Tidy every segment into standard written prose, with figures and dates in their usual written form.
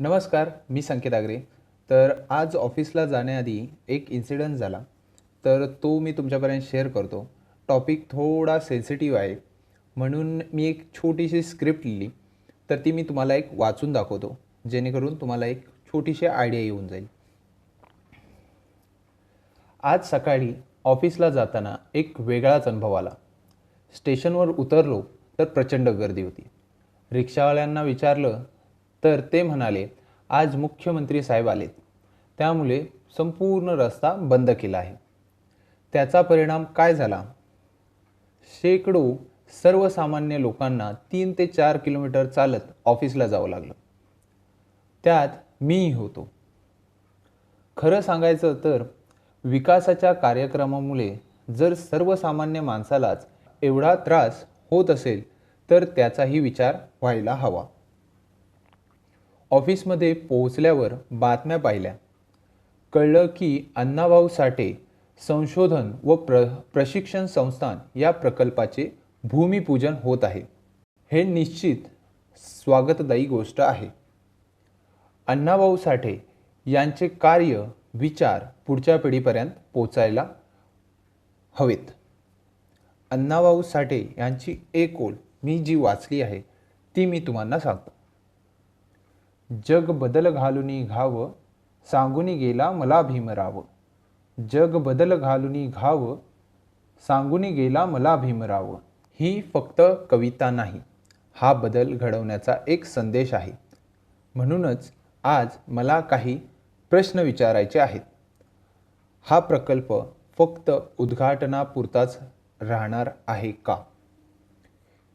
नमस्कार, मी संकेत आगरे. तर आज ऑफिसला जाण्याआधी एक इन्सिडन्स झाला. तर तो मी तुमच्यापर्यंत शेअर करतो. टॉपिक थोडा सेन्सिटिव्ह आहे, म्हणून मी एक छोटीशी स्क्रिप्ट लिहिली. तर ती मी तुम्हाला एक वाचून दाखवतो, जेणेकरून तुम्हाला एक छोटीशी आयडिया येऊन जाईल. आज सकाळी ऑफिसला जाताना एक वेगळाच अनुभव आला. स्टेशनवर उतरलो तर प्रचंड गर्दी होती. रिक्षावाल्यांना विचारलं तर ते म्हणाले, आज मुख्यमंत्री साहेब आलेत, त्यामुळे संपूर्ण रस्ता बंद केला आहे. त्याचा परिणाम काय झाला? शेकडो सर्वसामान्य लोकांना 3 ते 4 किलोमीटर चालत ऑफिसला जावं लागलं. त्यात मीही होतो. खरं सांगायचं तर विकासाच्या कार्यक्रमामुळे जर सर्वसामान्य माणसालाच एवढा त्रास होत असेल तर त्याचाही विचार व्हायला हवा. ऑफिसमध्ये पोहोचल्यावर बातम्या पाहिल्या. कळलं की अण्णाभाऊ साठे संशोधन व प्रशिक्षण संस्थान या प्रकल्पाचे भूमिपूजन होत आहे. हे निश्चित स्वागतदायी गोष्ट आहे. अण्णाभाऊ साठे यांचे कार्य विचार पुढच्या पिढीपर्यंत पोचायला हवेत. अण्णाभाऊ साठे यांची एक ओळ मी जी वाचली आहे ती मी तुम्हाला सांगतो. जग बदल घालुनी घाव, सांगुनी गेला मला भीमराव. जग बदल घालुनी घाव, सांगुनी गेला मला भीमराव. ही फक्त कविता नाही, हा बदल घडवण्याचा एक संदेश आहे. म्हणूनच आज मला काही प्रश्न विचारायचे आहेत. हा प्रकल्प फक्त उद्घाटनापुरताच राहणार आहे का,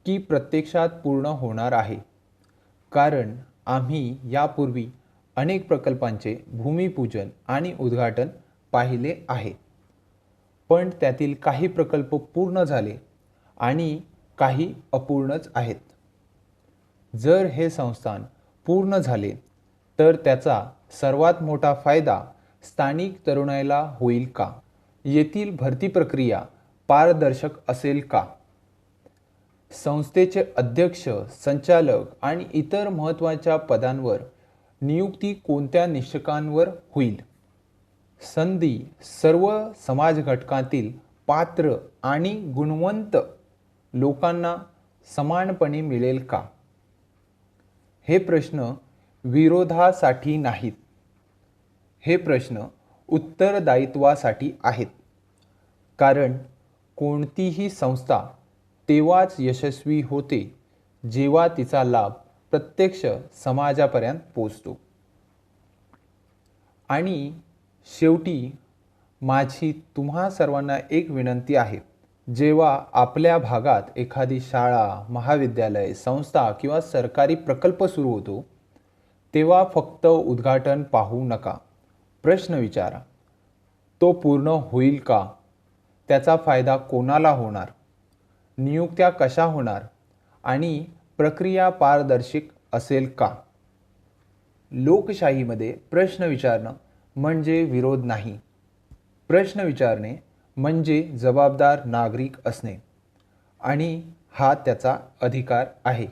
की प्रत्यक्षात पूर्ण होणार आहे? कारण आम्ही यापूर्वी अनेक प्रकल्पांचे भूमिपूजन आणि उद्घाटन पाहिले आहे, पण त्यातील काही प्रकल्प पूर्ण झाले आणि काही अपूर्णच आहेत. जर हे संस्थान पूर्ण झाले तर त्याचा सर्वात मोठा फायदा स्थानिक तरुणाईला होईल का? येथील भरती प्रक्रिया पारदर्शक असेल का? संस्थेचे अध्यक्ष, संचालक आणि इतर महत्त्वाच्या पदांवर नियुक्ती कोणत्या निष्कर्षांवर होईल? संधी सर्व समाज घटकांतील पात्र आणि गुणवंत लोकांना समानपणे मिळेल का? हे प्रश्न विरोधासाठी नाहीत, हे प्रश्न उत्तरदायित्वासाठी आहेत. कारण कोणतीही संस्था तेव्हाच यशस्वी होते जेव्हा तिचा लाभ प्रत्यक्ष समाजापर्यंत पोचतो. आणि शेवटी माझी तुम्हा सर्वांना एक विनंती आहे. जेव्हा आपल्या भागात एखादी शाळा, महाविद्यालय, संस्था किंवा सरकारी प्रकल्प सुरू होतो, तेव्हा फक्त उद्घाटन पाहू नका. प्रश्न विचारा, तो पूर्ण होईल का? त्याचा फायदा कोणाला होणार? नियुक्त्या कशा होणार? आणि प्रक्रिया पारदर्शक असेल का? लोकशाहीमध्ये प्रश्न विचारणं म्हणजे विरोध नाही. प्रश्न विचारणे म्हणजे जबाबदार नागरिक असणे, आणि हा त्याचा अधिकार आहे.